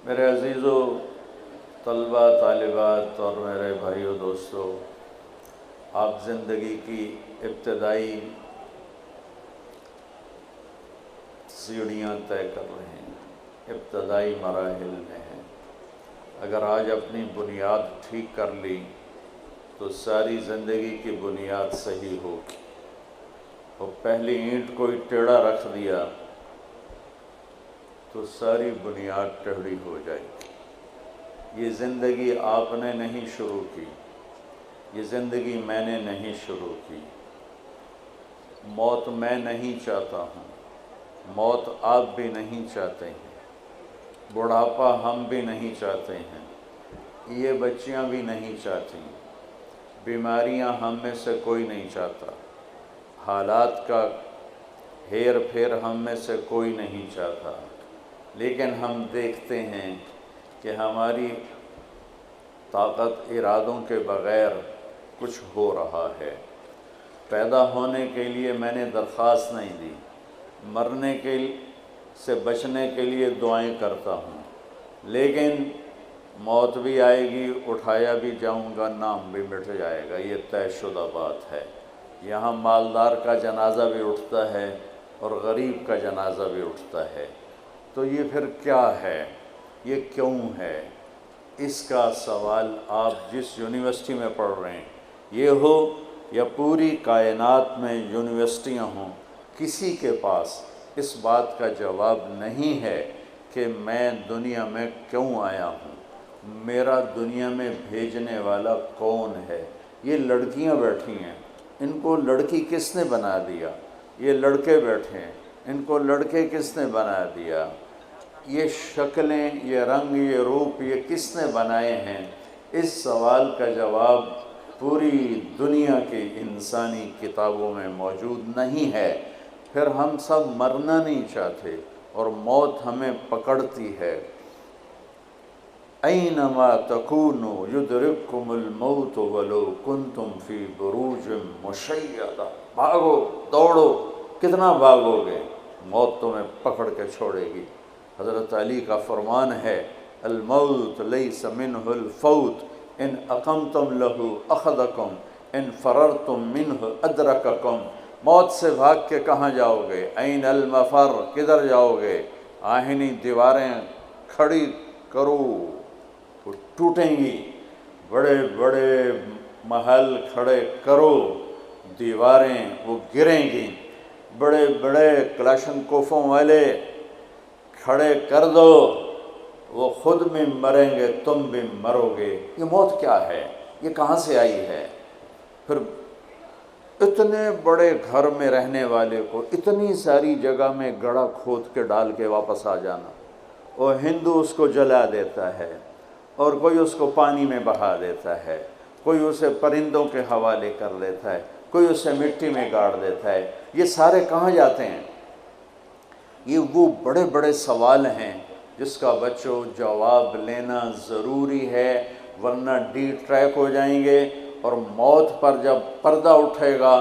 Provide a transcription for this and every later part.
میرے عزیزو طلبہ طالبات اور میرے بھائیو دوستو، آپ زندگی کی ابتدائی سیڑھیاں طے کر رہے ہیں، ابتدائی مراحل میں ہیں۔ اگر آج اپنی بنیاد ٹھیک کر لی تو ساری زندگی کی بنیاد صحیح ہوگی، اور پہلی اینٹ کوئی ٹیڑھا رکھ دیا تو ساری بنیاد ٹیڑھی ہو جائے گی۔ یہ زندگی آپ نے نہیں شروع کی، یہ زندگی میں نے نہیں شروع کی۔ موت میں نہیں چاہتا ہوں، موت آپ بھی نہیں چاہتے ہیں، بڑھاپا ہم بھی نہیں چاہتے ہیں، یہ بچیاں بھی نہیں چاہتی، بیماریاں ہم میں سے کوئی نہیں چاہتا، حالات کا ہیر پھیر ہم میں سے کوئی نہیں چاہتا، لیکن ہم دیکھتے ہیں کہ ہماری طاقت ارادوں کے بغیر کچھ ہو رہا ہے۔ پیدا ہونے کے لیے میں نے درخواست نہیں دی، مرنے سے بچنے کے لیے دعائیں کرتا ہوں، لیکن موت بھی آئے گی، اٹھایا بھی جاؤں گا، نام بھی مٹ جائے گا، یہ طے شدہ بات ہے۔ یہاں مالدار کا جنازہ بھی اٹھتا ہے اور غریب کا جنازہ بھی اٹھتا ہے، تو یہ پھر کیا ہے، یہ کیوں ہے؟ اس کا سوال آپ جس یونیورسٹی میں پڑھ رہے ہیں یہ ہو یا پوری کائنات میں یونیورسٹیاں ہوں، کسی کے پاس اس بات کا جواب نہیں ہے کہ میں دنیا میں کیوں آیا ہوں، میرا دنیا میں بھیجنے والا کون ہے۔ یہ لڑکیاں بیٹھی ہیں، ان کو لڑکی کس نے بنا دیا؟ یہ لڑکے بیٹھے ہیں، ان کو لڑکے کس نے بنا دیا؟ یہ شکلیں، یہ رنگ، یہ روپ، یہ کس نے بنائے ہیں؟ اس سوال کا جواب پوری دنیا کی انسانی کتابوں میں موجود نہیں ہے۔ پھر ہم سب مرنا نہیں چاہتے اور موت ہمیں پکڑتی ہے۔ اینما تکونوا یدرککم الموت ولو کنتم فی بروج مشیدہ۔ بھاگو، دوڑو، کتنا بھاگو گے، موت تمہیں پکڑ کے چھوڑے گی۔ حضرت علی کا فرمان ہے، الموت لیس منہ الفوت، ان اقمتم لہ اخذکم، ان فررتم منہ ادرککم۔ موت سے بھاگ کے کہاں جاؤ گے؟ این المفر، کدھر جاؤ گے؟ آہنی دیواریں کھڑی کرو، وہ ٹوٹیں گی، بڑے بڑے محل کھڑے کرو، دیواریں وہ گریں گی، بڑے بڑے کلاشنکوفوں والے کھڑے کر دو، وہ خود بھی مریں گے، تم بھی مرو گے۔ یہ موت کیا ہے؟ یہ کہاں سے آئی ہے؟ پھر اتنے بڑے گھر میں رہنے والے کو اتنی ساری جگہ میں گڑھا کھود کے ڈال کے واپس آ جانا، اور ہندو اس کو جلا دیتا ہے، اور کوئی اس کو پانی میں بہا دیتا ہے، کوئی اسے پرندوں کے حوالے کر دیتا ہے، کوئی اسے مٹی میں گاڑ دیتا ہے۔ یہ سارے کہاں جاتے ہیں؟ یہ وہ بڑے بڑے سوال ہیں جس کا بچوں جواب لینا ضروری ہے، ورنہ ڈی ٹریک ہو جائیں گے، اور موت پر جب پردہ اٹھے گا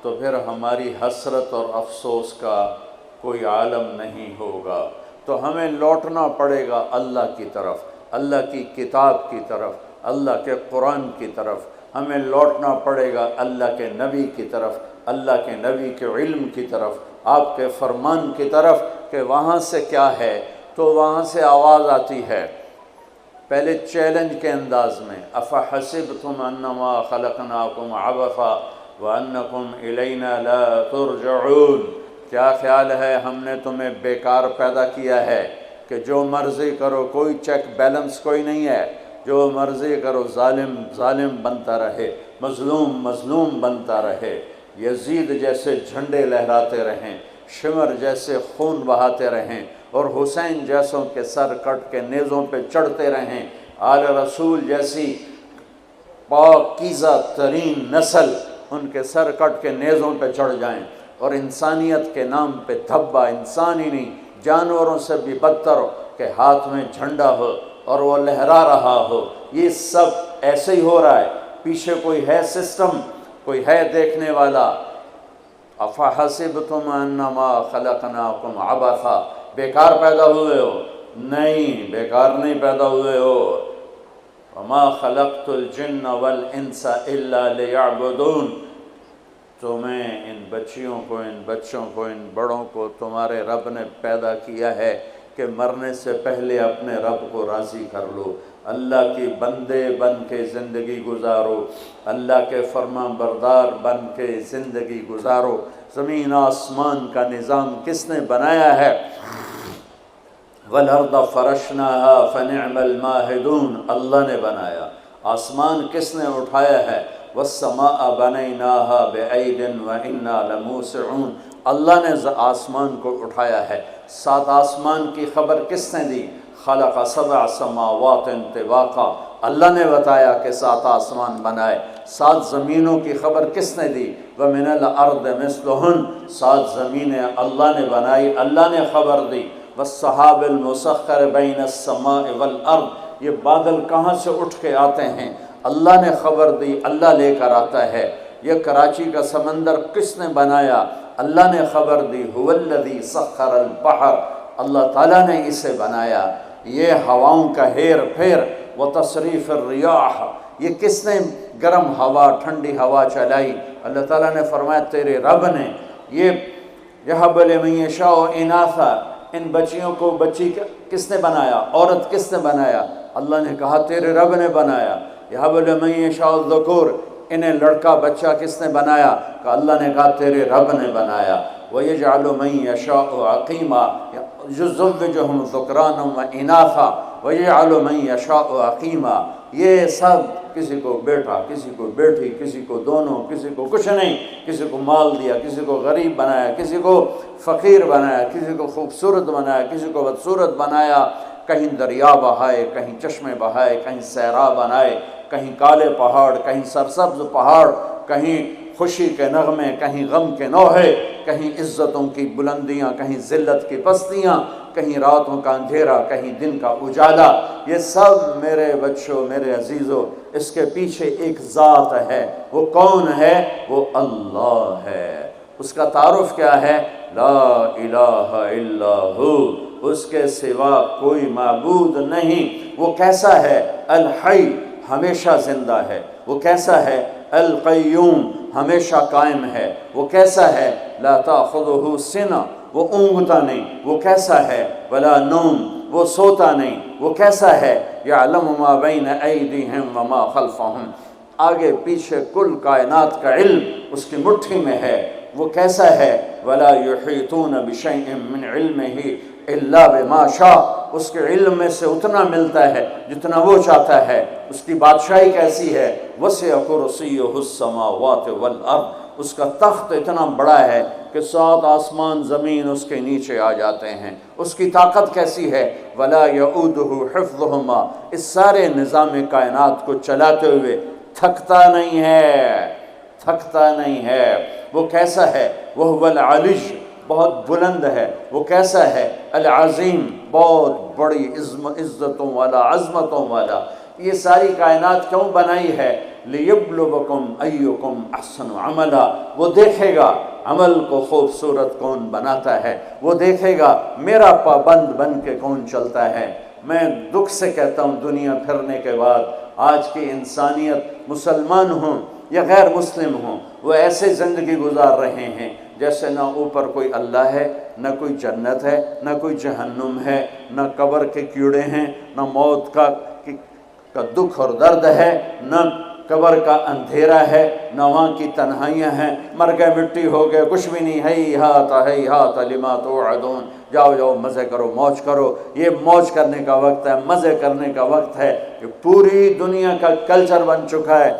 تو پھر ہماری حسرت اور افسوس کا کوئی عالم نہیں ہوگا۔ تو ہمیں لوٹنا پڑے گا اللہ کی طرف، اللہ کی کتاب کی طرف، اللہ کے قرآن کی طرف، ہمیں لوٹنا پڑے گا اللہ کے نبی کی طرف، اللہ کے نبی کے علم کی طرف، آپ کے فرمان کی طرف، کہ وہاں سے کیا ہے۔ تو وہاں سے آواز آتی ہے، پہلے چیلنج کے انداز میں، افحسبتم انما خلقناکم عبثا وانکم الینا لا ترجعون۔ کیا خیال ہے ہم نے تمہیں بیکار پیدا کیا ہے کہ جو مرضی کرو، کوئی چیک بیلنس کوئی نہیں ہے، جو مرضی کرو، ظالم ظالم بنتا رہے، مظلوم مظلوم بنتا رہے، یزید جیسے جھنڈے لہراتے رہیں، شمر جیسے خون بہاتے رہیں، اور حسین جیسوں کے سر کٹ کے نیزوں پہ چڑھتے رہیں، آل رسول جیسی پاکیزہ ترین نسل ان کے سر کٹ کے نیزوں پہ چڑھ جائیں، اور انسانیت کے نام پہ دھبا، انسان ہی نہیں جانوروں سے بھی بدتر ہو کہ ہاتھ میں جھنڈا ہو اور وہ لہرا رہا ہو۔ یہ سب ایسے ہی ہو رہا ہے، پیچھے کوئی ہے سسٹم، کوئی ہے دیکھنے والا۔ افحسبتم انما خلقناکم عبثا، بیکار پیدا ہوئے ہو، نہیں، بیکار نہیں پیدا ہوئے ہو۔ وما خلقت الجن والانس الا لیعبدون، تمہیں ان بچیوں کو، ان بچوں کو، ان بڑوں کو تمہارے رب نے پیدا کیا ہے کہ مرنے سے پہلے اپنے رب کو راضی کر لو، اللہ کی بندے بن کے زندگی گزارو، اللہ کے فرما بردار بن کے زندگی گزارو۔ زمین آسمان کا نظام کس نے بنایا ہے؟ وَالْأَرْضَ فَرَشْنَاهَا فَنِعْمَ الْمَاهِدُونَ، اللہ نے بنایا۔ آسمان کس نے اٹھایا ہے؟ وَالسَّمَاءَ بَنَيْنَاهَا بِأَيْدٍ وَإِنَّا لَمُوسِعُونَ، اللہ نے آسمان کو اٹھایا ہے۔ 7 آسمان کی خبر کس نے دی؟ خلق 7 سماوات طباقا، اللہ نے بتایا کہ 7 آسمان بنائے۔ 7 زمینوں کی خبر کس نے دی؟ وَمِنَ الْأَرْضِ مِثْلُهُنَّ، 7 زمینیں اللہ نے بنائی، اللہ نے خبر دی۔ وَالسَّحَابِ الْمُسَخَّرِ بَيْنَ السَّمَاءِ وَالْأَرْضِ، یہ بادل کہاں سے اٹھ کے آتے ہیں؟ اللہ نے خبر دی، اللہ لے کر آتا ہے۔ یہ کراچی کا سمندر کس نے بنایا؟ اللہ نے خبر دی۔ هُوَ الَّذِي سَخَّرَ الْبَحْرَ، اللہ تعالیٰ نے اسے بنایا۔ یہ ہواؤں کا ہیر پھیر، وَتَصْرِيفِ الرِّيَاحِ، یہ کس نے گرم ہوا ٹھنڈی ہوا چلائی؟ اللہ تعالیٰ نے فرمایا تیرے رب نے۔ یہ يَهَبُ لِمَن يَشَاءُ إِنَاثًا، ان بچیوں کو بچی کس نے بنایا؟ عورت کس نے بنایا؟ اللہ نے کہا تیرے رب نے بنایا۔ يَهَبُ لِمَن يَشَاءُ الذُّكُورَ، انہیں لڑکا بچہ کس نے بنایا؟ کہ اللہ نے کہا تیرے رب نے بنایا۔ وَيَجْعَلُ مَن يَشَاءُ عَقِيمًا يُزَوِّجُهُمْ ذُكْرَانًا وَإِنَاثًا وَيَجْعَلُ مَن يَشَاءُ عَقِيمًا، یہ سب کسی کو بیٹا، کسی کو بیٹی، کسی کو دونوں، کسی کو کچھ نہیں، کسی کو مال دیا، کسی کو غریب بنایا، کسی کو فقیر بنایا، کسی کو خوبصورت بنایا، کسی کو بدصورت بنایا، کہیں دریا بہائے، کہیں چشمے بہائے، کہیں صحرا بنائے، کہیں کالے پہاڑ، کہیں سرسبز پہاڑ، کہیں خوشی کے نغمے، کہیں غم کے نوحے، کہیں عزتوں کی بلندیاں، کہیں ذلت کی پستیاں، کہیں راتوں کا اندھیرا، کہیں دن کا اجالا۔ یہ سب میرے بچوں، میرے عزیزوں، اس کے پیچھے ایک ذات ہے۔ وہ کون ہے؟ وہ اللہ ہے۔ اس کا تعارف کیا ہے؟ لا الہ الا ہو، اس کے سوا کوئی معبود نہیں۔ وہ کیسا ہے؟ الحی، ہمیشہ زندہ ہے۔ وہ کیسا ہے؟ القیوم، ہمیشہ قائم ہے۔ وہ کیسا ہے؟ لا تأخذہ سنہ، وہ اونگتا نہیں۔ وہ کیسا ہے؟ ولا نوم، وہ سوتا نہیں۔ وہ کیسا ہے؟ یعلم ما بین ایدیہم وما خلفہم، آگے پیچھے کل کائنات کا علم اس کی مٹھی میں ہے۔ وہ کیسا ہے؟ ولا یحیطون بشیء من علمہ الا بما شاء، اس کے علم میں سے اتنا ملتا ہے جتنا وہ چاہتا ہے۔ اس کی بادشاہی کیسی ہے؟ وسع کرسیہ السماوات والارض، اس کا تخت اتنا بڑا ہے کہ 7 آسمان زمین اس کے نیچے آ جاتے ہیں۔ اس کی طاقت کیسی ہے؟ ولا یعودہ حفظہما، اس سارے نظام کائنات کو چلاتے ہوئے تھکتا نہیں ہے، تھکتا نہیں ہے۔ وہ کیسا ہے؟ وہو العلی، بہت بلند ہے۔ وہ کیسا ہے؟ العظیم، بہت بڑی عزتوں والا، عظمتوں والا۔ یہ ساری کائنات کیوں بنائی ہے؟ لیبلوکم ایکم احسن عملا، وہ دیکھے گا عمل کو خوبصورت کون بناتا ہے، وہ دیکھے گا میرا پابند بن کے کون چلتا ہے۔ میں دکھ سے کہتا ہوں دنیا پھرنے کے بعد آج کی انسانیت، مسلمان ہوں یا غیر مسلم ہوں، وہ ایسے زندگی گزار رہے ہیں جیسے نہ اوپر کوئی اللہ ہے، نہ کوئی جنت ہے، نہ کوئی جہنم ہے، نہ قبر کے کیڑے ہیں، نہ موت کا دکھ اور درد ہے، نہ قبر کا اندھیرا ہے، نہ وہاں کی تنہائیاں ہیں۔ مر گئے، مٹی ہو گئے، کچھ بھی نہیں۔ ہیہات لما توعدون، جاؤ جاؤ مزے کرو، موج کرو۔ یہ موج کرنے کا وقت ہے، مزے کرنے کا وقت ہے۔ یہ پوری دنیا کا کلچر بن چکا ہے۔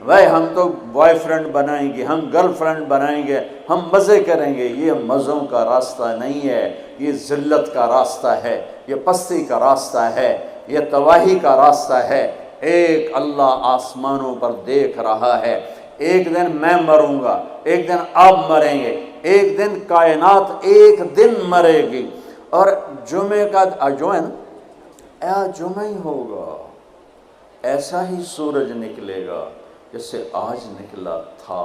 بھائی ہم تو بوائے فرینڈ بنائیں گے، ہم گرل فرینڈ بنائیں گے، ہم مزے کریں گے۔ یہ مزوں کا راستہ نہیں ہے، یہ ذلت کا راستہ ہے، یہ پستی کا راستہ ہے، یہ تباہی کا راستہ ہے۔ ایک اللہ آسمانوں پر دیکھ رہا ہے۔ ایک دن میں مروں گا، ایک دن آپ مریں گے، ایک دن کائنات ایک دن مرے گی۔ اور جمعے کا جمعہ نا، جمعہ ہی ہوگا، ایسا ہی سورج نکلے گا جیسے آج نکلا تھا۔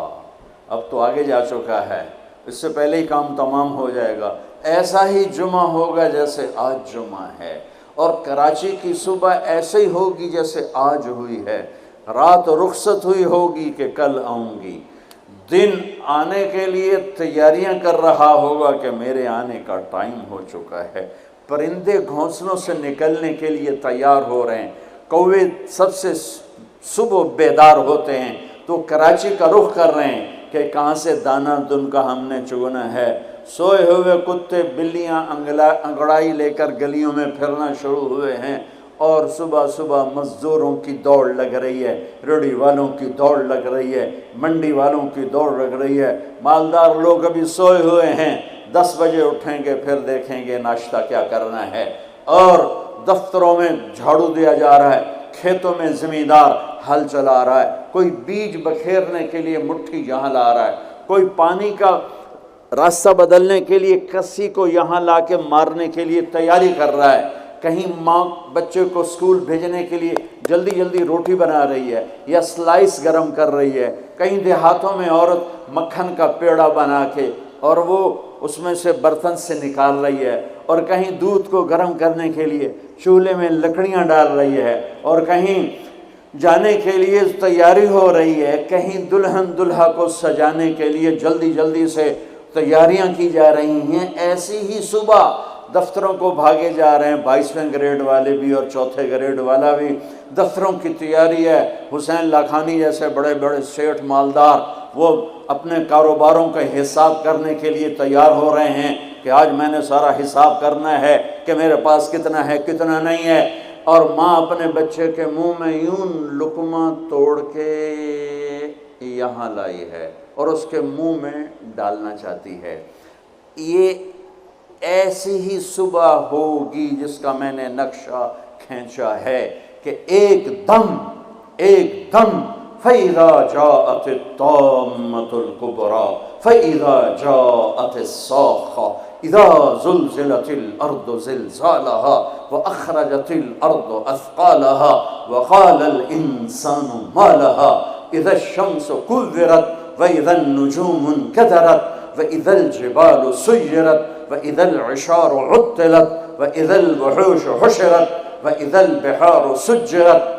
اب تو آگے جا چکا ہے، اس سے پہلے ہی کام تمام ہو جائے گا۔ ایسا ہی جمعہ ہوگا جیسے آج جمعہ ہے، اور کراچی کی صبح ایسے ہی ہوگی جیسے آج ہوئی ہے، رات رخصت ہوئی ہوگی کہ کل آؤں گی، دن آنے کے لیے تیاریاں کر رہا ہوگا کہ میرے آنے کا ٹائم ہو چکا ہے، پرندے گھونسلوں سے نکلنے کے لیے تیار ہو رہے ہیں، کوے سب سے صبح بیدار ہوتے ہیں تو کراچی کا رخ کر رہے ہیں کہ کہاں سے دانہ دن کا ہم نے چگنا ہے، سوئے ہوئے کتے بلیاں انگڑائی لے کر گلیوں میں پھرنا شروع ہوئے ہیں، اور صبح صبح مزدوروں کی دوڑ لگ رہی ہے، ریڑھی والوں کی دوڑ لگ رہی ہے، منڈی والوں کی دوڑ لگ رہی ہے، مالدار لوگ ابھی سوئے ہوئے ہیں، 10 بجے اٹھیں گے پھر دیکھیں گے ناشتہ کیا کرنا ہے، اور دفتروں میں جھاڑو دیا جا رہا ہے، کھیتوں میں زمیندار ہل چلا رہا ہے، کوئی بیج بکھیرنے کے لیے مٹھی یہاں لا رہا ہے، کوئی پانی کا راستہ بدلنے کے لیے کسی کو یہاں لا کے مارنے کے لیے تیاری کر رہا ہے، کہیں ماں بچے کو اسکول بھیجنے کے لیے جلدی جلدی روٹی بنا رہی ہے یا سلائس گرم کر رہی ہے، کہیں دیہاتوں میں عورت مکھن کا پیڑا بنا کے اور وہ اس میں سے برتن سے نکال رہی ہے، اور کہیں دودھ کو گرم کرنے کے لیے چولہے میں لکڑیاں ڈال رہی ہے، اور کہیں جانے کے لیے تیاری ہو رہی ہے، کہیں دلہن دلہا کو سجانے کے لیے جلدی جلدی سے تیاریاں کی جا رہی ہیں۔ ایسی ہی صبح دفتروں کو بھاگے جا رہے ہیں، 22ویں گریڈ والے بھی اور 4تھے گریڈ والا بھی، دفتروں کی تیاری ہے، حسین لاکھانی جیسے بڑے بڑے سیٹھ مالدار وہ اپنے کاروباروں کا حساب کرنے کے لیے تیار ہو رہے ہیں کہ آج میں نے سارا حساب کرنا ہے کہ میرے پاس کتنا ہے کتنا نہیں ہے، اور ماں اپنے بچے کے منہ میں یوں لقمہ توڑ کے یہاں لائی ہے اور اس کے منہ میں ڈالنا چاہتی ہے۔ یہ ایسی ہی صبح ہوگی جس کا میں نے نقشہ کھینچا ہے کہ ایک دم فَإِذَا جَاءَتِ الطَّامَّةُ الْكُبْرَى فَإِذَا جَاءَتِ الصَّاخَّةُ إِذَا زُلْزِلَتِ الْأَرْضُ زِلْزَالَهَا وَأَخْرَجَتِ الْأَرْضُ أَثْقَالَهَا وَقَالَ الْإِنسَانُ مَا لَهَا إِذَا الشَّمْسُ كُوِّرَتْ وَإِذَا النُّجُومُ انكَدَرَتْ وَإِذَا الْجِبَالُ سُيِّرَتْ وَإِذَا الْعِشَارُ عُطِّلَتْ وَإِذَا الْوُحُوشُ حُشِرَتْ وَإِذَا الْبِحَارُ سُجِّرَتْ۔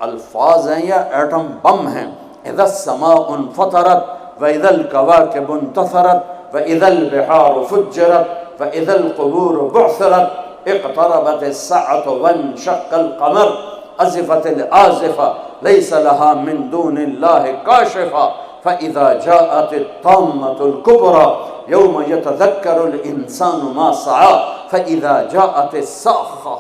الفاظ ہیں یا ایٹم بم ہیں۔ اذا السماء انفطرت واذا الكواكب انتثرت واذا البحار فجرت واذا القبور بعثرت اقتربت الساعة وانشق القمر ازفت الآزفة ليس لها من دون الله كاشفة فإذا جاءت الطامة الكبرى يوم يتذكر الإنسان ما سعى فإذا جاءت الصاخة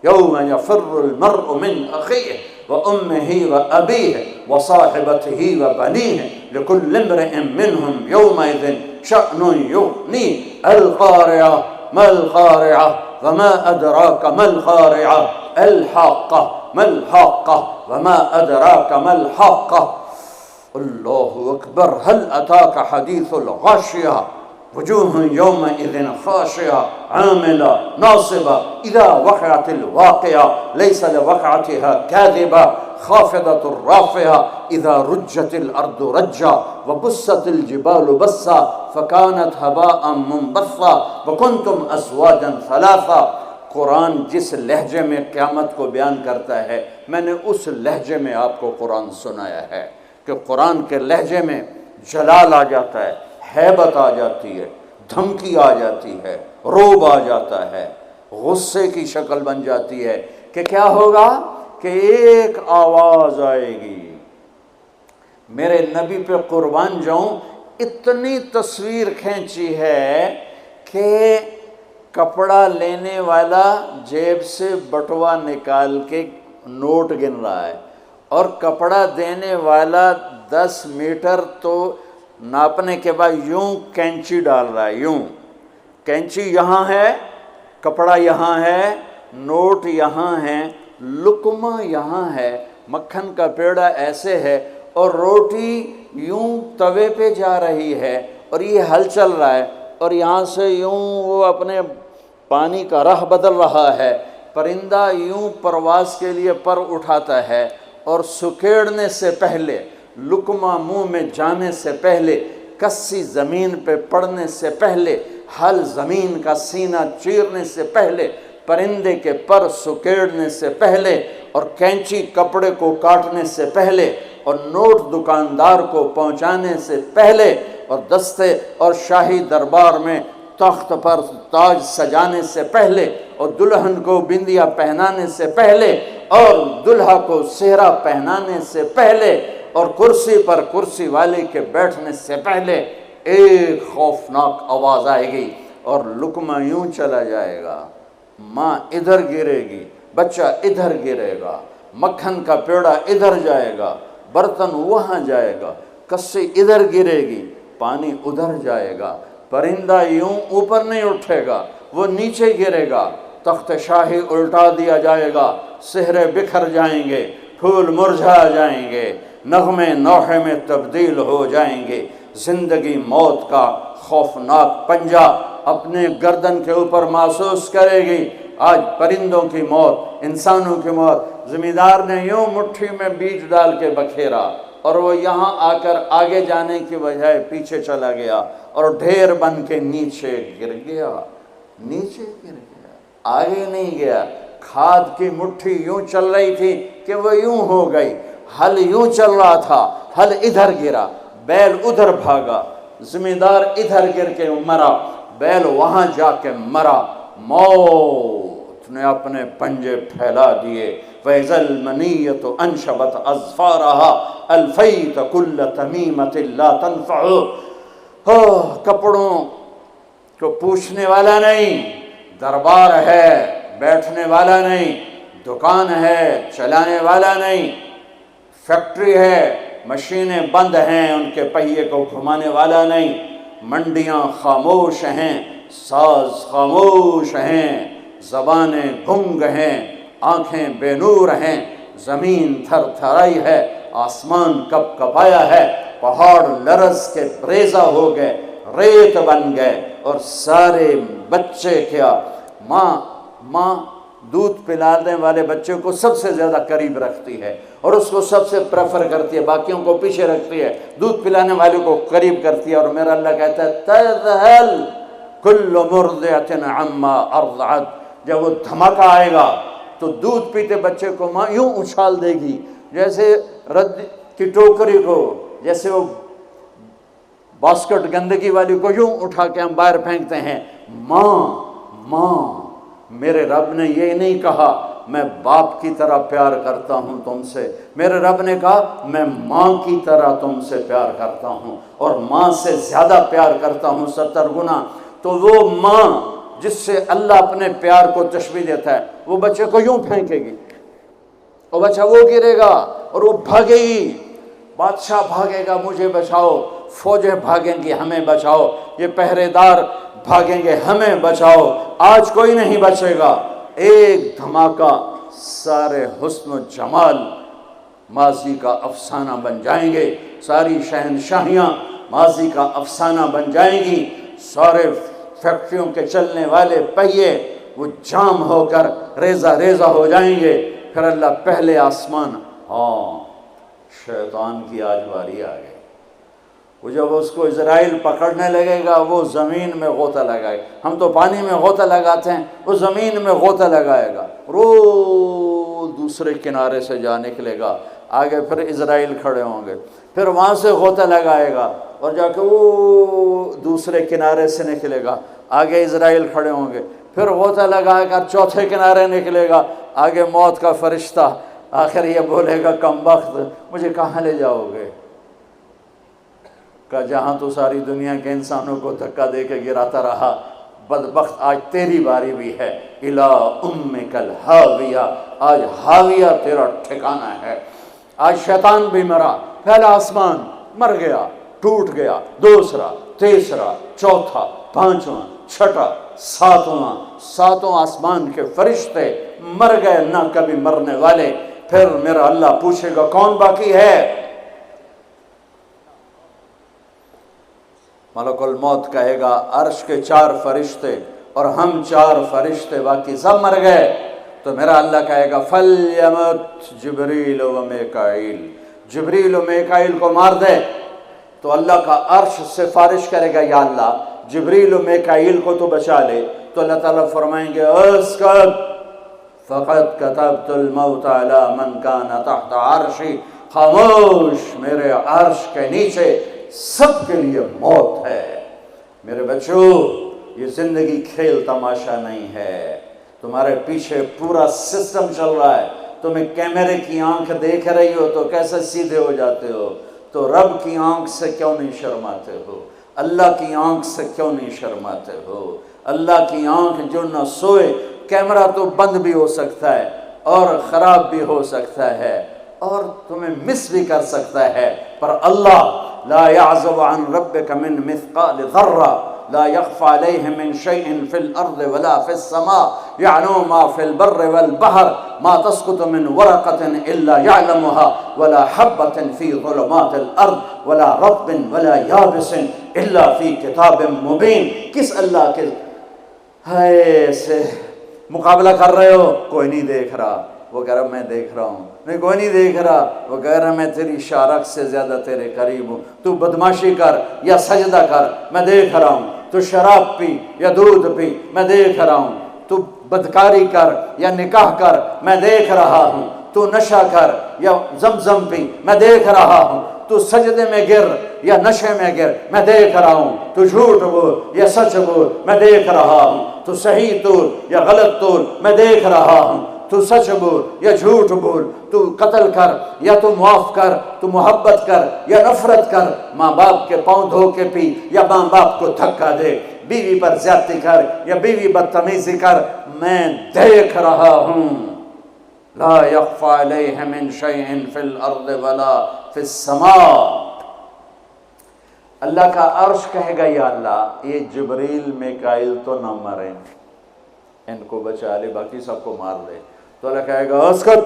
يوم يفر المرء من أخيه وأمه وأبيه وصاحبته وبنيه لكل امرئ منهم يومئذ شأن يغنيه القارعة ما القارعة وما أدراك ما القارعة الحاقة ما الحاقة وما أدراك ما الحاقة الله أكبر هل أتاك حديث الغاشية وجوه يومئذ خاشعة عاملة ناصبة إذا وقعت الواقعة ليس لوقعتها كاذبة خافضة رافعة إذا رجت الأرض رجا وبست الجبال بسا فكانت هباء منبثا وكنتم أزواجا ثلاثا۔ قرآن جس لہجے میں قیامت کو بیان کرتا ہے میں نے اس لہجے میں آپ کو قرآن سنایا ہے کہ قرآن کے لہجے میں جلال آ جاتا ہے، ہیبت آ جاتی ہے، دھمکی آ جاتی ہے، روب آ جاتا ہے، غصے کی شکل بن جاتی ہے کہ کیا ہوگا کہ ایک آواز آئے گی۔ میرے نبی پہ قربان جاؤں، اتنی تصویر کھینچی ہے کہ کپڑا لینے والا جیب سے بٹوا نکال کے نوٹ گن رہا ہے اور کپڑا دینے والا 10 میٹر تو ناپنے کے بعد یوں کینچی ڈال رہا ہے، یوں کینچی یہاں ہے، کپڑا یہاں ہے، نوٹ یہاں ہے، لقمہ یہاں ہے، مکھن کا پیڑا ایسے ہے اور روٹی یوں توے پہ جا رہی ہے اور یہ ہل چل رہا ہے اور یہاں سے یوں وہ اپنے پانی کا راہ بدل رہا ہے، پرندہ یوں پرواز کے لیے پر اٹھاتا ہے اور سکیڑنے سے پہلے، لقمہ منہ میں جانے سے پہلے کسی زمین پہ پڑنے سے پہلے، ہل زمین کا سینہ چیرنے سے پہلے، پرندے کے پر سکیڑنے سے پہلے، اور کینچی کپڑے کو کاٹنے سے پہلے، اور نوٹ دکاندار کو پہنچانے سے پہلے، اور دستے اور شاہی دربار میں تخت پر تاج سجانے سے پہلے، اور دلہن کو بندیا پہنانے سے پہلے، اور دلہا کو سہرا پہنانے سے پہلے، اور کرسی پر کرسی والے کے بیٹھنے سے پہلے ایک خوفناک آواز آئے گی اور لقمہ یوں چلا جائے گا، ماں ادھر گرے گی، بچہ ادھر گرے گا، مکھن کا پیڑا ادھر جائے گا، برتن وہاں جائے گا، کسی ادھر گرے گی، پانی ادھر جائے گا، پرندہ یوں اوپر نہیں اٹھے گا، وہ نیچے گرے گا، تخت شاہی الٹا دیا جائے گا، سہرے بکھر جائیں گے، پھول مرجھا جائیں گے، نغمے نوحے میں تبدیل ہو جائیں گے، زندگی موت کا خوفناک پنجہ اپنے گردن کے اوپر محسوس کرے گی۔ آج پرندوں کی موت، انسانوں کی موت، زمیندار نے یوں مٹھی میں بیج ڈال کے بکھیرا اور وہ یہاں آ کر آگے جانے کی بجائے پیچھے چلا گیا اور ڈھیر بن کے نیچے گر گیا، نیچے گر گیا، آگے نہیں گیا۔ کھاد کی مٹھی یوں چل رہی تھی کہ وہ یوں ہو گئی، ہل یوں چل رہا تھا، ہل ادھر گرا، بیل ادھر بھاگا، زمیندار ادھر گر کے مرا، بیل وہاں جا کے مرا۔ موت نے اپنے پنجے پھیلا دیے۔ فَإِذَا الْمَنِيَّةُ أَنْشَبَتْ أَظْفَارَهَا أَلْفَيْتَ كُلَّ تَمِيمَةٍ لَا تَنْفَعُ۔ کپڑوں کو پوچھنے والا نہیں، دربار ہے بیٹھنے والا نہیں، دکان ہے چلانے والا نہیں، فیکٹری ہے مشینیں بند ہیں ان کے پہیے کو گھمانے والا نہیں، منڈیاں خاموش ہیں، ساز خاموش ہیں، زبانیں گنگ ہیں، آنکھیں بے نور ہیں، زمین تھر تھرائی ہے، آسمان کپ کپایا ہے، پہاڑ لرز کے ریزہ ہو گئے، ریت بن گئے، اور سارے بچے کیا، ماں دودھ پلانے والے بچے کو سب سے زیادہ قریب رکھتی ہے اور اس کو سب سے پریفر کرتی ہے، باقیوں کو پیچھے رکھتی ہے، دودھ پلانے والے کو قریب کرتی ہے۔ اور میرا اللہ کہتا ہے تذہل کل مرضعۃ عما ارضعت، جب وہ دھماکہ آئے گا تو دودھ پیتے بچے کو ماں یوں اچھال دے گی جیسے رد کی ٹوکری کو، جیسے وہ باسکٹ گندگی والی کو یوں اٹھا کے ہم باہر پھینکتے ہیں۔ ماں میرے رب نے یہ نہیں کہا میں باپ کی طرح پیار کرتا ہوں تم سے، میرے رب نے کہا میں ماں کی طرح تم سے پیار کرتا ہوں، اور ماں سے زیادہ پیار کرتا ہوں 70 گنا۔ تو وہ ماں جس سے اللہ اپنے پیار کو تشبیہ دیتا ہے، وہ بچے کو یوں پھینکے گی، اور بچہ وہ گرے گا اور وہ بھاگے گی، بادشاہ بھاگے گا مجھے بچاؤ، فوجیں بھاگیں گی ہمیں بچاؤ، یہ پہرے دار بھاگیں گے ہمیں بچاؤ۔ آج کوئی نہیں بچے گا۔ ایک دھماکہ، سارے حسن و جمال ماضی کا افسانہ بن جائیں گے، ساری شہنشاہیاں ماضی کا افسانہ بن جائیں گی، سارے فیکٹریوں کے چلنے والے پہیے وہ جام ہو کر ریزہ ریزہ ہو جائیں گے۔ پھر اللہ پہلے آسمان، شیطان کی آج باری آ گئی۔ وہ جب اس کو اسرائیل پکڑنے لگے گا وہ زمین میں غوطہ لگائے گا، ہم تو پانی میں غوطہ لگاتے ہیں، وہ زمین میں غوطہ لگائے گا، روز دوسرے کنارے سے جا نکلے گا، آگے پھر اسرائیل کھڑے ہوں گے، پھر وہاں سے غوطہ لگائے گا اور جا کے وہ دوسرے کنارے سے نکلے گا، آگے اسرائیل کھڑے ہوں گے، پھر غوطہ لگا کر چوتھے کنارے نکلے گا، آگے موت کا فرشتہ، آخر یہ بولے گا کمبخت مجھے کہاں لے جاؤ گے؟ کہ جہاں تو ساری دنیا کے انسانوں کو دھکا دے کے گراتا رہا، بدبخت آج تیری باری بھی ہے، الا امک الہاویہ، آج ہاویہ تیرا ٹھکانہ ہے۔ آج شیطان بھی مرا، پہلا آسمان مر گیا، ٹوٹ گیا، دوسرا، تیسرا، چوتھا، پانچواں، چھٹا، ساتوں آسمان کے فرشتے مر گئے، نہ کبھی مرنے والے۔ پھر میرا اللہ پوچھے گا کون باقی ہے؟ ملک الموت کہے گا عرش کے 4 فرشتے اور ہم 4 فرشتے باقی سب مر گئے۔ تو میرا اللہ کہے گا فَلْيَمُتْ جبریل و میکائیل، جبریل و میکائیل کو مار دے۔ تو اللہ کا عرش سفارش کرے گا یا اللہ جبریل و میکائیل کو تو بچا لے، تو اللہ تعالیٰ فرمائیں گے اسکت فقط کتبت الموت علی من کان تحت عرشی، خاموش، میرے عرش کے نیچے سب کے لیے موت ہے۔ میرے بچوں، یہ زندگی کھیل تماشا نہیں ہے، تمہارے پیچھے پورا سسٹم چل رہا ہے، تمہیں کیمرے کی آنکھ دیکھ رہی ہو تو کیسے سیدھے ہو جاتے ہو، تو رب کی آنکھ سے کیوں نہیں شرماتے ہو؟ اللہ کی آنکھ سے کیوں نہیں شرماتے ہو؟ اللہ کی آنکھ جو نہ سوئے، کیمرہ تو بند بھی ہو سکتا ہے اور خراب بھی ہو سکتا ہے اور تمہیں مس بھی کر سکتا ہے، پر اللہ لا يعزب عن ربك من مثقال ذرة لا يخفى عليه من شيء في الأرض ولا في السماء يعلم ما في البر والبحر ما تسقط من ورقة إلا يعلمها ولا حبة في ظلمات الأرض ولا رطب ولا يابس إلا في كتاب مبين۔ کس اللہ کے سے مقابلہ کر رہے ہو؟ کوئی نہیں دیکھ رہا، وہ کہہ رہا میں دیکھ رہا ہوں، نہیں کوئی نہیں دیکھ رہا، وہ کہہ رہا میں تیری شارک سے زیادہ تیرے قریب ہوں، تو بدماشی کر یا سجدہ کر میں دیکھ رہا ہوں، تو شراب پی یا دودھ پی میں دیکھ رہا ہوں، تو بدکاری کر یا نکاح کر میں دیکھ رہا ہوں، تو نشہ کر یا زمزم پی میں دیکھ رہا ہوں، تو سجدے میں گر یا نشے میں گر میں دیکھ رہا ہوں، تو جھوٹ بول یا سچ بول میں دیکھ رہا ہوں، تو صحیح تول یا غلط تول میں دیکھ رہا ہوں، تو سچ بول یا جھوٹ بول، تو قتل کر یا تو معاف کر، تو محبت کر یا نفرت کر، ماں باپ کے پاؤں دھو کے پی یا ماں باپ کو دھکا دے، بیوی پر زیادتی کر یا بیوی بدتمیزی کر، میں دیکھ رہا ہوں۔ لا يخفى عليه من شيء في الارض ولا في السماء۔ اللہ کا عرش کہے گا یا اللہ یہ جبریل میکائیل تو نہ مریں، ان کو بچا لے، باقی سب کو مار دے، تو اللہ کہے گا اسکت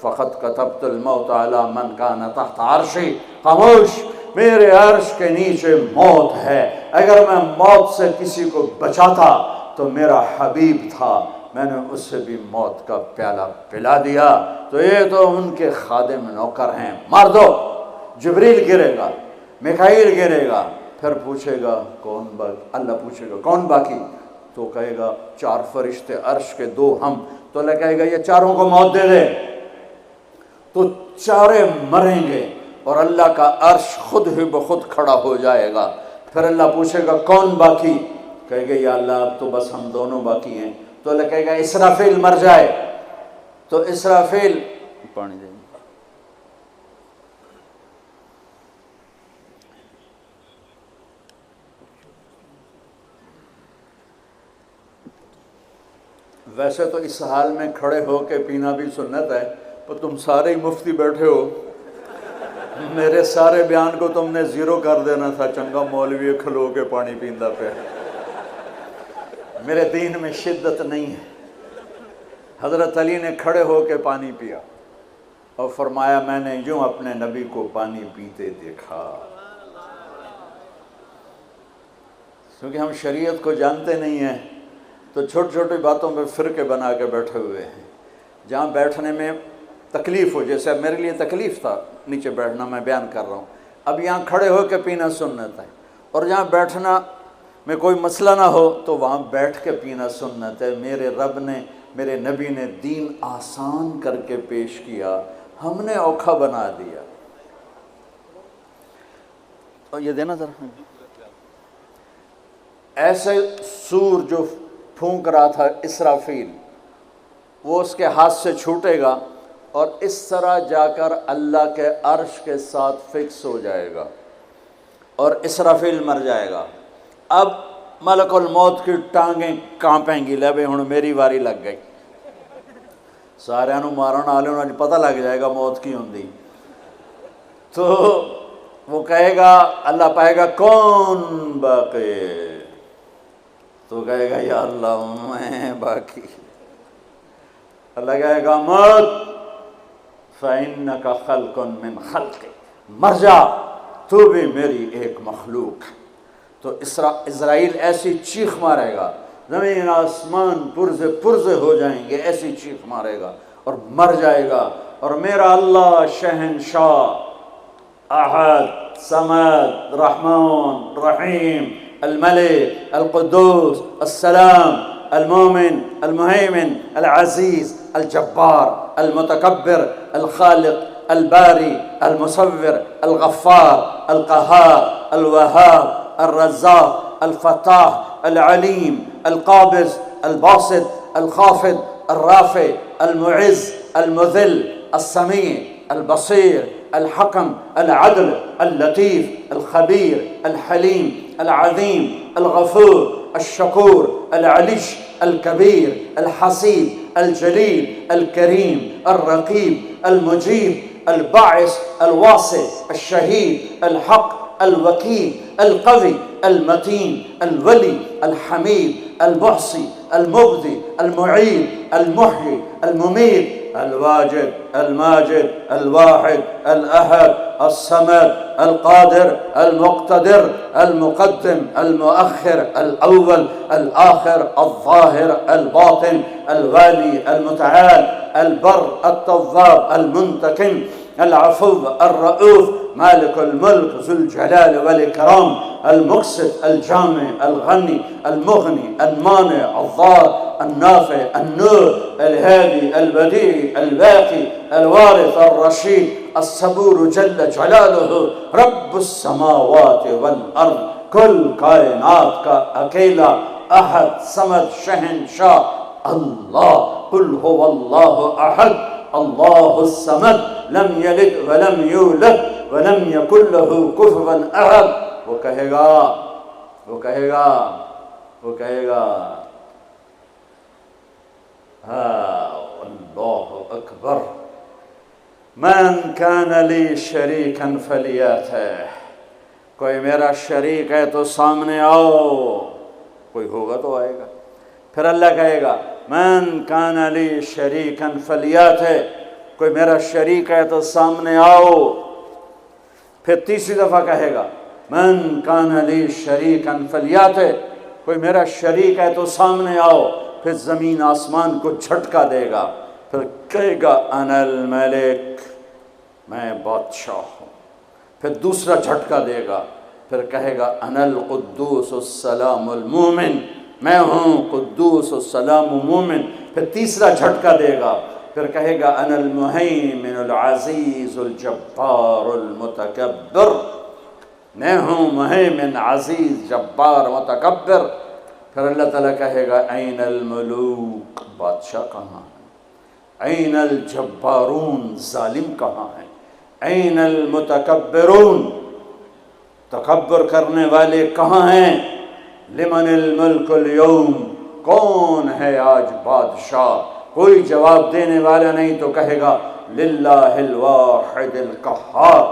فقط کتبت الموت علی من کان تحت عرشی، خاموش، میرے عرش کے نیچے موت ہے، اگر میں موت سے کسی کو بچاتا تو میرا حبیب تھا، میں نے اسے بھی موت کا پیالہ پلا دیا، تو یہ تو ان کے خادم نوکر ہیں، مار دو۔ جبریل گرے گا، میکائیل گرے گا، پھر پوچھے گا کون باقی، اللہ پوچھے گا کون باقی، تو کہے گا 4 فرشتے عرش کے 2 ہم، تو اللہ کہے گا یہ چاروں کو موت دے دے، تو چارے مریں گے اور اللہ کا عرش خود ہی بخود کھڑا ہو جائے گا، پھر اللہ پوچھے گا کون باقی، کہے گا یا اللہ اب تو بس ہم دونوں باقی ہیں، تو اللہ کہے گا اسرافیل مر جائے، تو اسرافیل پانی دیں ویسے تو اس حال میں کھڑے ہو کے پینا بھی سنت ہے، پر تم سارے ہی مفتی بیٹھے ہو، میرے سارے بیان کو تم نے زیرو کر دینا تھا، چنگا مولوی کھلو کے پانی پیندا پہ، میرے دین میں شدت نہیں ہے۔ حضرت علی نے کھڑے ہو کے پانی پیا اور فرمایا میں نے یوں اپنے نبی کو پانی پیتے دیکھا، کیونکہ ہم شریعت کو جانتے نہیں ہیں تو چھوٹی چھوٹی باتوں میں فرقے بنا کے بیٹھے ہوئے ہیں، جہاں بیٹھنے میں تکلیف ہو، جیسے میرے لیے تکلیف تھا نیچے بیٹھنا، میں بیان کر رہا ہوں، اب یہاں کھڑے ہو کے پینا سنت ہے، اور جہاں بیٹھنا میں کوئی مسئلہ نہ ہو تو وہاں بیٹھ کے پینا سنت ہے۔ میرے رب نے، میرے نبی نے دین آسان کر کے پیش کیا، ہم نے اوکھا بنا دیا۔ اور یہ دینا ذرا، ایسے سور جو پھونک رہا تھا اسرافیل، وہ اس کے ہاتھ سے چھوٹے گا اور اس طرح جا کر اللہ کے عرش کے ساتھ فکس ہو جائے گا اور اسرافیل مر جائے گا۔ اب ملک الموت کی ٹانگیں کانپیں گی، لے بھئی ہن میری واری لگ گئی، سارے انہوں مارن آلے انہوں پتہ لگ جائے گا موت کی ہوندی، تو وہ کہے گا، اللہ پائے گا کون باقی، تو کہے گا یا اللہ میں باقی، اللہ کہے گا موت فَإِنَّكَ خَلْقٌ مِّنْ خَلْقِ، مر جا تو بھی میری ایک مخلوق ہے۔ تو اسرائیل ایسی چیخ مارے گا، زمین آسمان پرزے پرزے ہو جائیں گے، ایسی چیخ مارے گا اور مر جائے گا، اور میرا اللہ شہنشاہ احد صمد رحمن رحيم الملك القدوس السلام المؤمن المهيمن العزيز الجبار المتكبر الخالق الباري المصور الغفار القهار الوهاب الرزاق الفتاح العليم القابض الباسط الخافض الرافع المعز المذل السميع البصير الحكم العدل اللطيف الخبير الحليم العظيم الغفور الشكور العلي الكبير الحسيب الجليل الكريم الرقيب المجيب الباعث الواسع الشهيد الحق الوكيل القوي المتين الولي الحميد المحصي المبدي المعيد المحيي المميت الواجد الماجد الواحد الأحد الصمد القادر المقتدر المقدم المؤخر الأول الآخر الظاهر الباطن الوالي المتعال البر التواب المنتقم العفو الرؤوف مالك الملك ذو الجلال والإكرام المقسط الجامع الغني المغني المانع الضار النافع النور الهادي البديع الباقي الوارث الرشيد الصبور جل جلاله رب السماوات والأرض كل کائنات کا اکیلا احد صمد شہنشاہ اللہ قل هو اللہ احد اللہ الصمد لم یلد ولم یولد ولم یکن له کفوا احد. وہ کہے گا اللہ اکبر من کان لی شریکا فلیاتہ. کوئی میرا شریک ہے تو سامنے آؤ. کوئی ہوگا تو آئے گا. پھر اللہ کہے گا من کان لی شریکا فلیاتہ. کوئی میرا شریک ہے تو سامنے آؤ. پھر تیسری دفعہ کہے گا من کان لی شریکا فلیاتہ. کوئی میرا شریک ہے تو سامنے آؤ. پھر زمین آسمان کو جھٹکا دے گا. پھر کہے گا انا الملک، میں بادشاہ ہوں. پھر دوسرا جھٹکا دے گا. پھر کہے گا انا القدوس السلام المومن، میں ہوں قدوس السلام مومن. پھر تیسرا جھٹکا دے گا. پھر کہے گا انا المہیمن العزیز الجبار المتکبر، میں ہوں مہیمن عزیز جبار متکبر. پھر اللہ تعالیٰ کہے گا این الملوک، بادشاہ کہاں ہے؟ این الجبارون، ظالم کہاں ہے؟ این المتکبرون، تکبر کرنے والے کہاں ہیں؟ لمن الملک اليوم، کون ہے آج بادشاہ؟ کوئی جواب دینے والا نہیں تو کہے گا للہ الواحد القہار.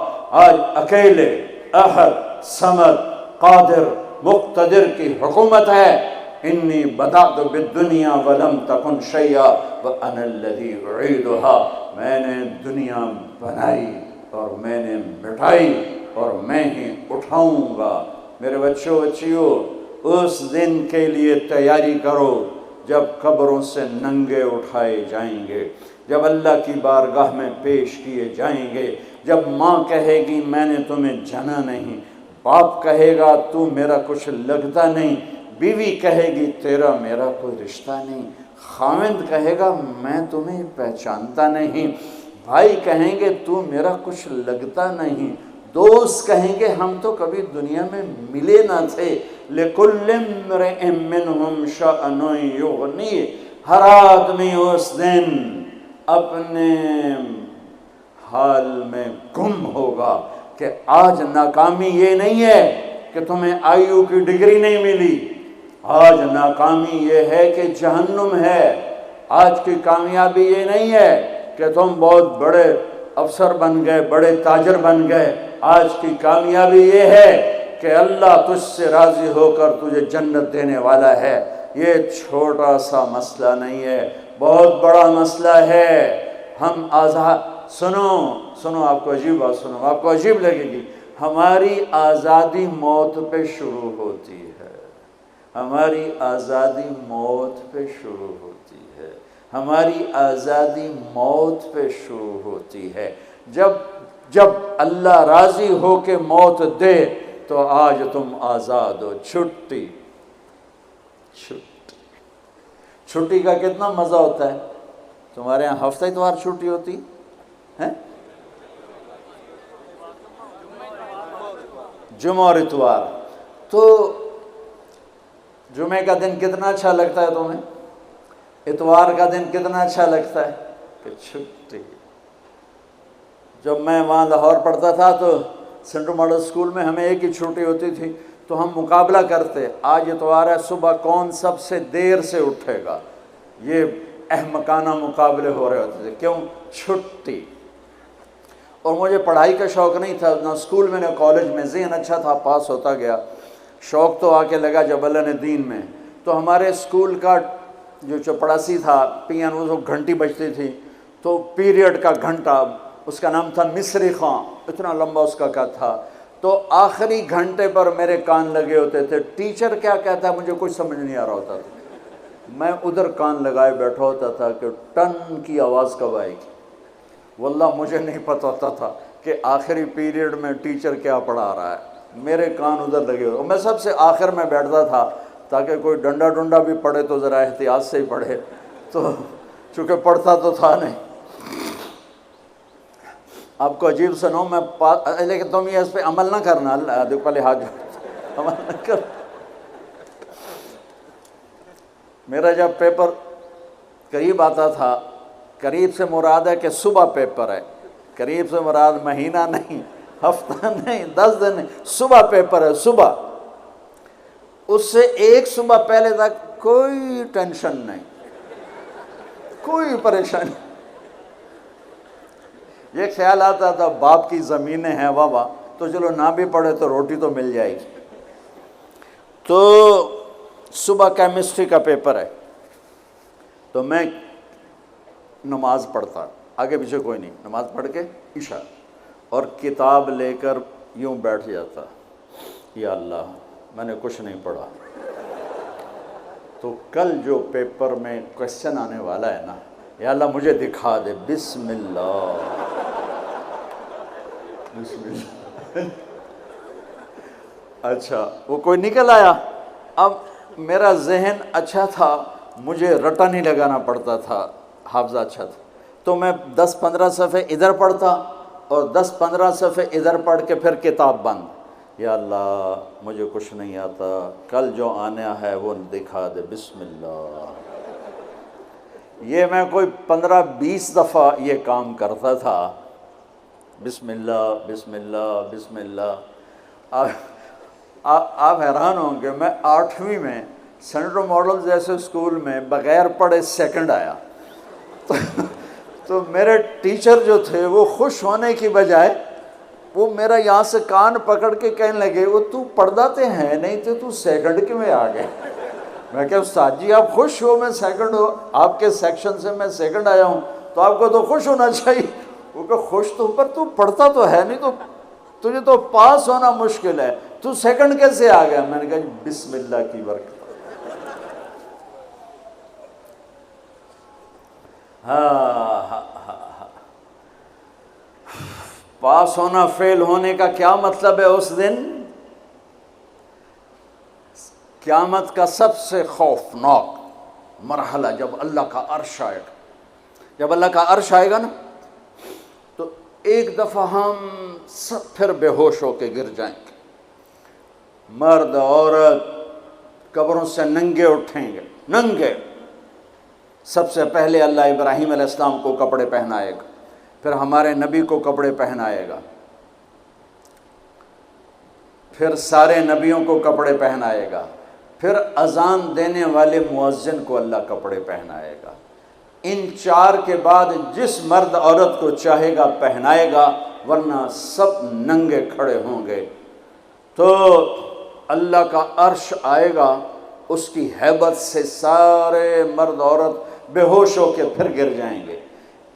آج اکیلے احد صمد قادر مقتدر کی حکومت ہے. انی بدأت بالدنیا ولم تکن شیئا وانا الذی اعیدها. میں نے دنیا بنائی اور میں نے مٹائی اور میں ہی اٹھاؤں گا. میرے بچیوں اس دن کے لیے تیاری کرو جب قبروں سے ننگے اٹھائے جائیں گے، جب اللہ کی بارگاہ میں پیش کیے جائیں گے. جب ماں کہے گی میں نے تمہیں جنا نہیں، باپ کہے گا تو میرا کچھ لگتا نہیں، بیوی کہے گی تیرا میرا کوئی رشتہ نہیں، خاوند کہے گا میں تمہیں پہچانتا نہیں، بھائی کہیں گے تو میرا کچھ لگتا نہیں، دوست کہیں گے ہم تو کبھی دنیا میں ملے نہ تھے. لِكُلِّ امْرِئٍ مِّنْهُمْ شَأْنٌ يُغْنِيهِ. ہر آدمی اس دن اپنے حال میں گم ہوگا کہ آج ناکامی یہ نہیں ہے کہ تمہیں آئیو کی ڈگری نہیں ملی، آج ناکامی یہ ہے کہ جہنم ہے. آج کی کامیابی یہ نہیں ہے کہ تم بہت بڑے افسر بن گئے، بڑے تاجر بن گئے. آج کی کامیابی یہ ہے کہ اللہ تجھ سے راضی ہو کر تجھے جنت دینے والا ہے. یہ چھوٹا سا مسئلہ نہیں ہے، بہت بڑا مسئلہ ہے. ہم آزاد سنو آپ کو عجیب بات سنو، آپ کو عجیب لگے گی. ہماری آزادی موت پہ شروع ہوتی ہے. ہماری آزادی موت پہ شروع ہوتی ہے. ہماری آزادی موت پہ شروع ہوتی ہے. جب جب اللہ راضی ہو کے موت دے تو آج تم آزاد ہو. چھٹی چھٹی کا کتنا مزہ ہوتا ہے. تمہارے یہاں ہفتہ اتوار چھٹی ہوتی ہے؟ جمعہ اور اتوار. تو جمعے کا دن کتنا اچھا لگتا ہے تمہیں؟ اتوار کا دن کتنا اچھا لگتا ہے کہ چھٹی. جب میں وہاں لاہور پڑھتا تھا تو سینٹرل ماڈل اسکول میں ہمیں ایک ہی چھٹی ہوتی تھی، تو ہم مقابلہ کرتے، آج اتوار ہے، صبح کون سب سے دیر سے اٹھے گا. یہ احمقانہ مقابلے ہو رہے ہوتے تھے. کیوں؟ چھٹی. اور مجھے پڑھائی کا شوق نہیں تھا، نہ اسکول میں نہ کالج میں. ذہن اچھا تھا، پاس ہوتا گیا. شوق تو آ کے لگا جب اللہ نے دین میں. تو ہمارے اسکول کا جو چپڑاسی تھا پین، وہ گھنٹی بجتی تھی، تو پیریڈ کا گھنٹہ، اس کا نام تھا مصری خان، اتنا لمبا اس کا قد تھا. تو آخری گھنٹے پر میرے کان لگے ہوتے تھے. ٹیچر کیا کہتا ہے مجھے کچھ سمجھ نہیں آ رہا ہوتا تھا. میں ادھر کان لگائے بیٹھا ہوتا تھا کہ ٹن کی آواز کب آئے گی. واللہ مجھے نہیں پتہ ہوتا تھا کہ آخری پیریڈ میں ٹیچر کیا پڑھا رہا ہے. میرے کان ادھر لگے ہوئے. میں سب سے آخر میں بیٹھتا تھا تاکہ کوئی ڈنڈا ڈنڈا بھی پڑھے تو ذرا احتیاط سے ہی پڑھے. تو چونکہ پڑھتا تو تھا نہیں. آپ کو عجیب سنو، میں لیکن تم یہ اس پہ عمل نہ کرنا. اللہ دیکھ پہلے ہاتھ جوڑ، عمل نہ کر. میرا جب پیپر قریب آتا تھا، قریب سے مراد ہے کہ صبح پیپر ہے، قریب سے مراد مہینہ نہیں، ہفتہ نہیں، 10 دن نہیں، صبح پیپر ہے. صبح اس سے ایک صبح پہلے تک کوئی ٹینشن نہیں، کوئی پریشانی. یہ خیال آتا تھا باپ کی زمینیں ہیں بابا، تو چلو نہ بھی پڑھے تو روٹی تو مل جائے گی. تو صبح کیمسٹری کا پیپر ہے، تو میں نماز پڑھتا، آگے پیچھے کوئی نہیں، نماز پڑھ کے عشاء، اور کتاب لے کر یوں بیٹھ جاتا. یا اللہ میں نے کچھ نہیں پڑھا، تو کل جو پیپر میں کوشچن آنے والا ہے نا، یا اللہ مجھے دکھا دے. بسم اللہ بسم اللہ. اچھا وہ کوئی نکل آیا. اب میرا ذہن اچھا تھا، مجھے رٹا نہیں لگانا پڑتا تھا، حافظہ اچھا تھا. تو میں 10-15 صفحے ادھر پڑھتا اور 10-15 صفحے ادھر پڑھ کے پھر کتاب بند. یا اللہ مجھے کچھ نہیں آتا، کل جو آنا ہے وہ دکھا دے. بسم اللہ. یہ میں کوئی 15-20 دفعہ یہ کام کرتا تھا. بسم اللہ بسم اللہ بسم اللہ. آپ حیران ہوں کہ میں 8ویں میں سینٹرل ماڈل جیسے اسکول میں بغیر پڑھے سیکنڈ آیا. تو میرے ٹیچر جو تھے وہ خوش ہونے کی بجائے وہ میرا یہاں سے کان پکڑ کے کہنے لگے وہ تو پڑھتا تے ہیں نہیں تو سیکنڈ کیوں آ گئے. میں کہا استاد جی آپ خوش ہو میں سیکنڈ ہو، آپ کے سیکشن سے میں سیکنڈ آیا ہوں تو آپ کو تو خوش ہونا چاہیے. وہ کہ خوش تو، پر تو پڑھتا تو ہے نہیں، تو تجھے تو پاس ہونا مشکل ہے، تو سیکنڈ کیسے آ گیا. میں نے کہا بسم اللہ کی برکت. ہاں پاس ہونا فیل ہونے کا کیا مطلب ہے. اس دن قیامت کا سب سے خوفناک مرحلہ جب اللہ کا عرش آئے گا. جب اللہ کا عرش آئے گا نا تو ایک دفعہ ہم سب پھر بے ہوش ہو کے گر جائیں گے. مرد عورت قبروں سے ننگے اٹھیں گے، ننگے. سب سے پہلے اللہ ابراہیم علیہ السلام کو کپڑے پہنائے گا، پھر ہمارے نبی کو کپڑے پہنائے گا، پھر سارے نبیوں کو کپڑے پہنائے گا، پھر اذان دینے والے مؤذن کو اللہ کپڑے پہنائے گا. ان 4 کے بعد جس مرد عورت کو چاہے گا پہنائے گا، ورنہ سب ننگے کھڑے ہوں گے. تو اللہ کا عرش آئے گا، اس کی ہیبت سے سارے مرد عورت بے ہوش ہو کے پھر گر جائیں گے.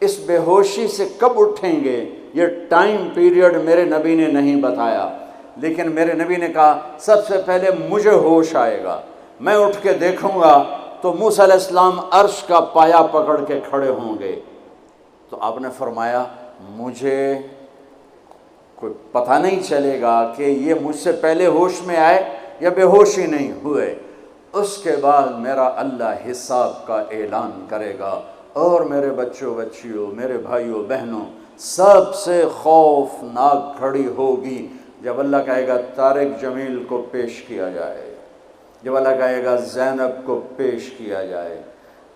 اس بے ہوشی سے کب اٹھیں گے یہ ٹائم پیریڈ میرے نبی نے نہیں بتایا، لیکن میرے نبی نے کہا سب سے پہلے مجھے ہوش آئے گا، میں اٹھ کے دیکھوں گا تو موسیٰ علیہ السلام عرش کا پایا پکڑ کے کھڑے ہوں گے. تو آپ نے فرمایا مجھے کوئی پتہ نہیں چلے گا کہ یہ مجھ سے پہلے ہوش میں آئے یا بے ہوش ہی نہیں ہوئے۔ اس کے بعد میرا اللہ حساب کا اعلان کرے گا، اور میرے بچوں بچیوں، میرے بھائیوں بہنوں، سب سے خوفناک گھڑی ہوگی جب اللہ کہے گا طارق جمیل کو پیش کیا جائے، جب اللہ کہے گا زینب کو پیش کیا جائے،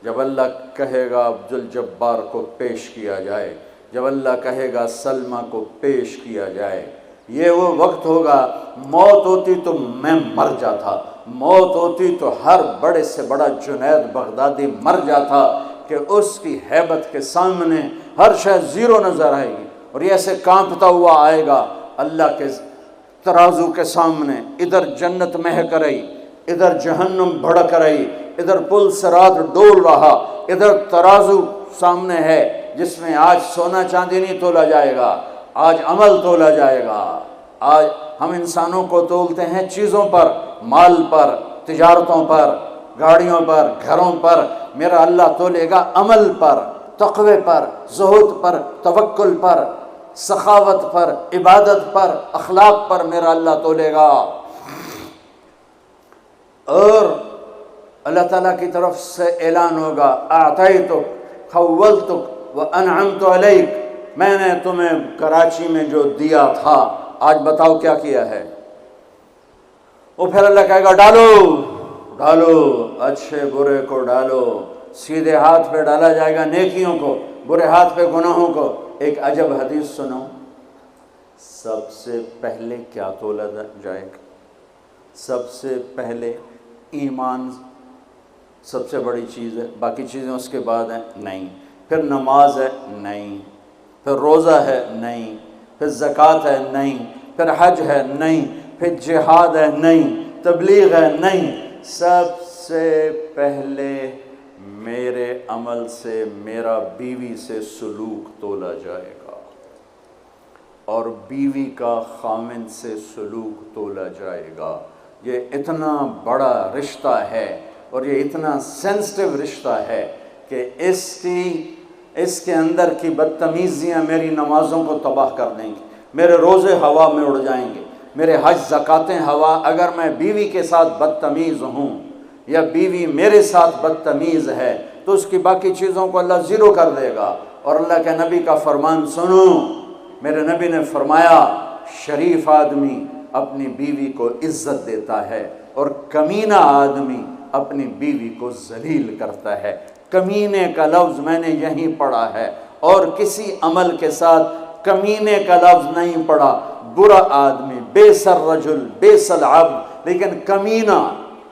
جب اللہ کہے گا عبدالجبار کو پیش کیا جائے، جب اللہ کہے گا سلمہ کو پیش کیا جائے۔ یہ وہ وقت ہوگا، موت ہوتی تو میں مر جاتا، موت ہوتی تو ہر بڑے سے بڑا جنید بغدادی مر جاتا، کہ اس کی ہیبت کے سامنے ہر شے زیرو نظر آئے گی، اور یہ ایسے کانپتا ہوا آئے گا اللہ کے ترازو کے سامنے۔ ادھر جنت مہک رہی، ادھر جہنم بھڑک رہی، ادھر پل صراط ڈول رہا، ادھر ترازو سامنے ہے جس میں آج سونا چاندی نہیں تولا جائے گا، آج عمل تولا جائے گا۔ آج ہم انسانوں کو تولتے ہیں چیزوں پر، مال پر، تجارتوں پر، گاڑیوں پر، گھروں پر، میرا اللہ تولے گا عمل پر، تقوی پر، زہد پر، توکل پر، سخاوت پر، عبادت پر، اخلاق پر میرا اللہ تولے گا۔ اور اللہ تعالیٰ کی طرف سے اعلان ہوگا اعطیتک خولتک وانعمت علیک، میں نے تمہیں کراچی میں جو دیا تھا آج بتاؤ کیا کیا ہے۔ وہ پھر اللہ کہے گا ڈالو ڈالو، اچھے برے کو ڈالو، سیدھے ہاتھ پہ ڈالا جائے گا نیکیوں کو، برے ہاتھ پہ گناہوں کو۔ ایک عجب حدیث سنو، سب سے پہلے کیا تولا جائے گا؟ سب سے پہلے ایمان سب سے بڑی چیز ہے، باقی چیزیں اس کے بعد ہیں نہیں، پھر نماز ہے نہیں، پھر روزہ ہے نہیں، پھر زکوٰۃ ہے نہیں، پھر حج ہے نہیں، پھر جہاد ہے نہیں، تبلیغ ہے نہیں، سب سے پہلے میرے عمل سے، میرا بیوی سے سلوک تولا جائے گا، اور بیوی کا خامن سے سلوک تولا جائے گا۔ یہ اتنا بڑا رشتہ ہے اور یہ اتنا سینسٹیو رشتہ ہے کہ اس کے اندر کی بدتمیزیاں میری نمازوں کو تباہ کر دیں گی، میرے روزے ہوا میں اڑ جائیں گے، میرے حج زکاتیں ہوا۔ اگر میں بیوی کے ساتھ بدتمیز ہوں یا بیوی میرے ساتھ بدتمیز ہے تو اس کی باقی چیزوں کو اللہ زیرو کر دے گا۔ اور اللہ کے نبی کا فرمان سنو، میرے نبی نے فرمایا شریف آدمی اپنی بیوی کو عزت دیتا ہے اور کمینہ آدمی اپنی بیوی کو ذلیل کرتا ہے۔ کمینے کا لفظ میں نے یہیں پڑھا ہے، اور کسی عمل کے ساتھ کمینے کا لفظ نہیں پڑھا۔ برا آدمی، بیس الرجل بیس العبد، لیکن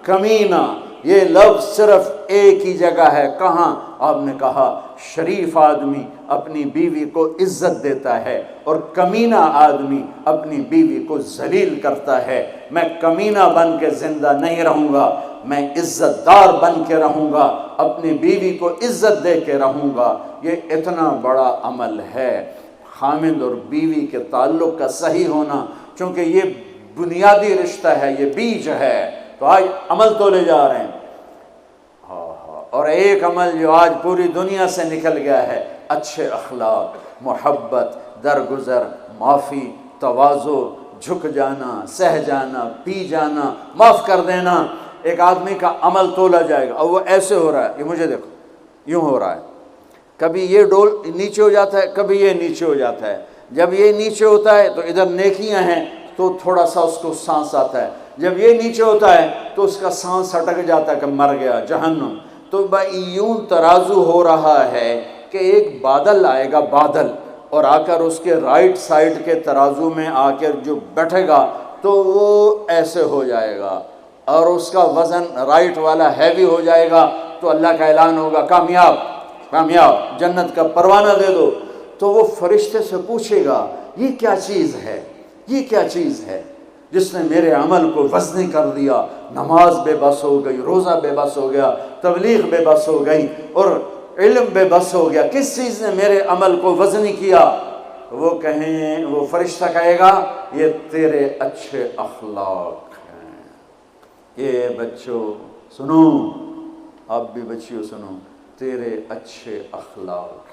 کمینہ یہ لفظ صرف ایک ہی جگہ ہے۔ کہاں؟ آپ نے کہا شریف آدمی اپنی بیوی کو عزت دیتا ہے اور کمینہ آدمی اپنی بیوی کو ذلیل کرتا ہے۔ میں کمینہ بن کے زندہ نہیں رہوں گا، میں عزت دار بن کے رہوں گا، اپنی بیوی کو عزت دے کے رہوں گا۔ یہ اتنا بڑا عمل ہے خامند اور بیوی کے تعلق کا صحیح ہونا، چونکہ یہ بنیادی رشتہ ہے، یہ بیج ہے۔ تو آج عمل تولے جا رہے ہیں، اور ایک عمل جو آج پوری دنیا سے نکل گیا ہے، اچھے اخلاق، محبت، درگزر، معافی، تواضع، جھک جانا، سہ جانا، پی جانا، معاف کر دینا۔ ایک آدمی کا عمل تولا جائے گا، اور وہ ایسے ہو رہا ہے، یہ مجھے دیکھو یوں ہو رہا ہے، کبھی یہ ڈول نیچے ہو جاتا ہے، کبھی یہ نیچے ہو جاتا ہے۔ جب یہ نیچے ہوتا ہے تو ادھر نیکیاں ہیں تو تھوڑا سا اس کو سانس آتا ہے، جب یہ نیچے ہوتا ہے تو اس کا سانس ہٹک جاتا ہے کہ مر گیا، جہنم۔ تو یوں ترازو ہو رہا ہے کہ ایک بادل آئے گا، بادل، اور آ کر اس کے رائٹ سائڈ کے ترازو میں آ کر جو بیٹھے گا تو وہ ایسے ہو جائے گا، اور اس کا وزن رائٹ والا ہیوی ہو جائے گا، تو اللہ کا اعلان ہوگا کامیاب کامیاب، جنت کا پروانہ دے دو۔ تو وہ فرشتے سے پوچھے گا یہ کیا چیز ہے، یہ کیا چیز ہے جس نے میرے عمل کو وزنی کر دیا؟ نماز بے بس ہو گئی، روزہ بے بس ہو گیا، تبلیغ بے بس ہو گئی، اور علم بے بس ہو گیا، کس چیز نے میرے عمل کو وزنی کیا؟ وہ فرشتہ کہے گا یہ تیرے اچھے اخلاق ہیں۔ یہ بچوں سنو، آپ بھی بچیوں سنو، تیرے اچھے اخلاق۔